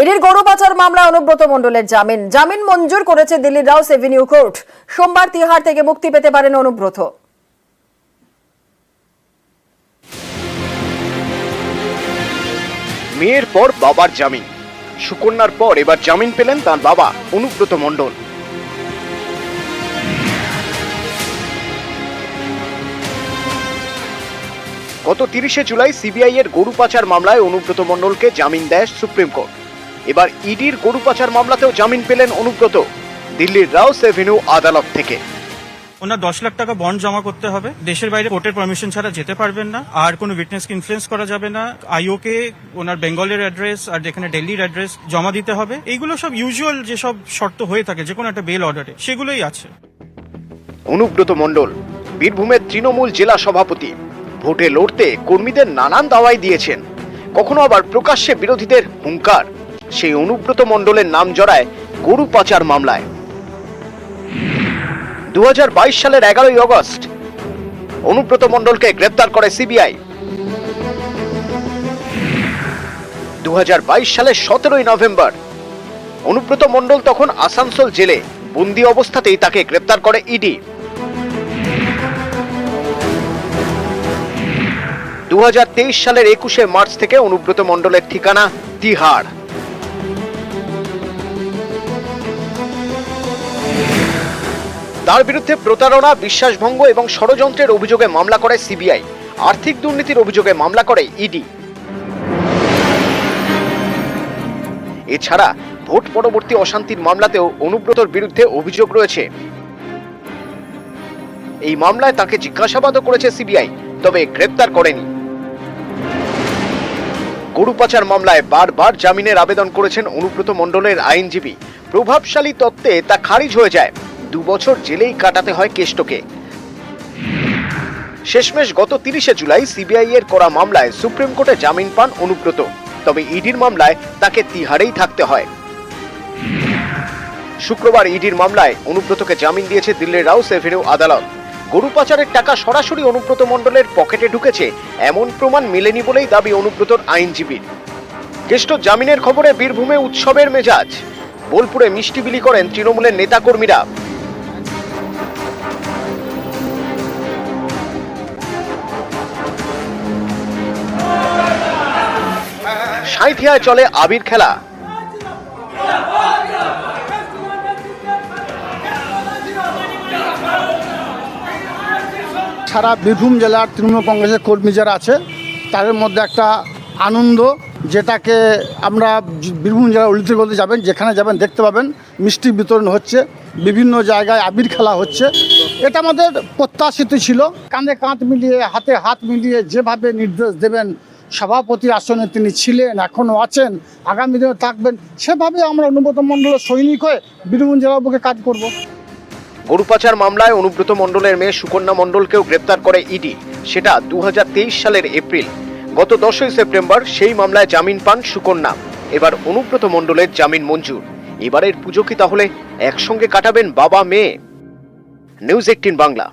ইডির গরু পাচার মামলায় অনুব্রত মণ্ডলের জামিন মঞ্জুর করেছে দিল্লির রাউস এভিনিউ কোর্ট। সোমবার তিহার থেকে মুক্তি পেতে পারেন অনুব্রত। মেয়ের পর বাবার জামিন, সুকন্যার পর এবার জামিন পেলেন তার বাবা অনুব্রত মণ্ডল। গত 30শে জুলাই সিবিআই এর গরু পাচার মামলায় অনুব্রত মণ্ডলকে জামিন দেয় সুপ্রিম কোর্ট। এবার ইডির গরু পাচার মামলাতেও জামিন পেলেন অনুব্রত দিল্লির রাউস এভিনিউ আদালত থেকে। ওনার 10 লাখ টাকা বন্ড জমা করতে হবে, দেশের বাইরে কোর্টের পারমিশন ছাড়া যেতে পারবেন না, আর কোনো উইটনেসকে ইনফ্লুয়েন্স করা যাবে না, আইওকে ওনার বেঙ্গলের অ্যাড্রেস আর যেখানে দিল্লির অ্যাড্রেস জমা দিতে হবে। এইগুলো সব ইউজুয়াল যেসব শর্ত হয়ে থাকে যে কোনো একটা বেল অর্ডারে, সেগুলোই আছে। অনুব্রত মণ্ডল বীরভূমের তৃণমূল জেলা সভাপতি। ভোটে লড়তে কর্মীদের নানান দাওয়াই দিয়েছেন, কখনো আবার প্রকাশ্যে বিরোধীদের হুঙ্কার। সেই অনুব্রত মণ্ডলের নাম জড়ায় গরু পাচার মামলায়। 2022 সালের 11ই আগস্ট অনুব্রত মণ্ডলকে গ্রেপ্তার করে সিবিআই। 2022 সালের 17ই নভেম্বর অনুব্রত মণ্ডল তখন আসানসোল জেলে বন্দী অবস্থাতেই তাকে গ্রেপ্তার করে ইডি। 2023 সালের 21শে মার্চ থেকে অনুব্রত মণ্ডলের ঠিকানা তিহার। তার বিরুদ্ধে প্রতারণা, বিশ্বাসভঙ্গ এবং ষড়যন্ত্রের অভিযোগে মামলা করে সিবিআই। আর্থিক দুর্নীতির অভিযোগে মামলা করে ইডি। এছাড়া ভোট পরবর্তী অশান্তির মামলাতেও অনুব্রতর বিরুদ্ধে অভিযোগ রয়েছে। এই মামলায় তাকে জিজ্ঞাসাবাদও করেছে সিবিআই, তবে গ্রেপ্তার করেনি। গরু পাচার মামলায় বারবার জামিনের আবেদন করেছেন অনুব্রত মণ্ডলের আইনজীবী। প্রভাবশালী তত্ত্বে তা খারিজ হয়ে যায়। 2 বছর জেলেই কাটাতে হয় কেষ্টকে। শেষমেশ গত 30শে জুলাই সিবিআই এর করা মামলায় সুপ্রিম কোর্টে জামিন পান অনুব্রত, তবে ইডির মামলায় তাকে তিহারেই থাকতে হয়। শুক্রবার ইডির মামলায় অনুব্রতকে জামিন দিয়েছে দিল্লির রাউস এভিনিউ আদালত। গরু পাচারের টাকা সরাসরি অনুব্রত মণ্ডলের পকেটে ঢুকেছে এমন প্রমাণ মেলেনি বলেই দাবি অনুব্রতর আইনজীবীর। কেষ্ট জামিনের খবরে বীরভূমে উৎসবের মেজাজ। বোলপুরে মিষ্টি বিলি করেন তৃণমূলের নেতাকর্মীরা। সাঁইথিয়ায় চলে আবির খেলা। সারা বীরভূম জেলার তৃণমূল কংগ্রেসের কর্মী যারা আছে তাদের মধ্যে একটা আনন্দ, যেটাকে আমরা বীরভূম জেলার অলিতে গলিতে যাবেন, যেখানে যাবেন দেখতে পাবেন মিষ্টি বিতরণ হচ্ছে, বিভিন্ন জায়গায় আবির খেলা হচ্ছে। এটা আমাদের প্রত্যাশিত ছিল। কাঁধে কাঁধ মিলিয়ে, হাতে হাত মিলিয়ে যেভাবে নির্দেশ দেবেন, সভাপতি আসনে তিনি ছিলেন, এখনও আছেন, আগামী দিনে থাকবেন, সেভাবে আমরা অনুব্রত মণ্ডলের সৈনিক হয়ে বীরভূম জেলার বুকে কাজ করব। গরু পাচার মামলায় অনুব্রত মণ্ডলের মেয়ে সুকন্যা মণ্ডলকেও গ্রেপ্তার করে ইডি। সেটা 2023 সালের এপ্রিল। গত 10ই সেপ্টেম্বর সেই মামলায় জামিন পান সুকন্যা। এবার অনুব্রত মণ্ডলের জামিন মঞ্জুর। এবারের পুজো কি তাহলে একসঙ্গে কাটাবেন বাবা মেয়ে? নিউজ 18 বাংলা।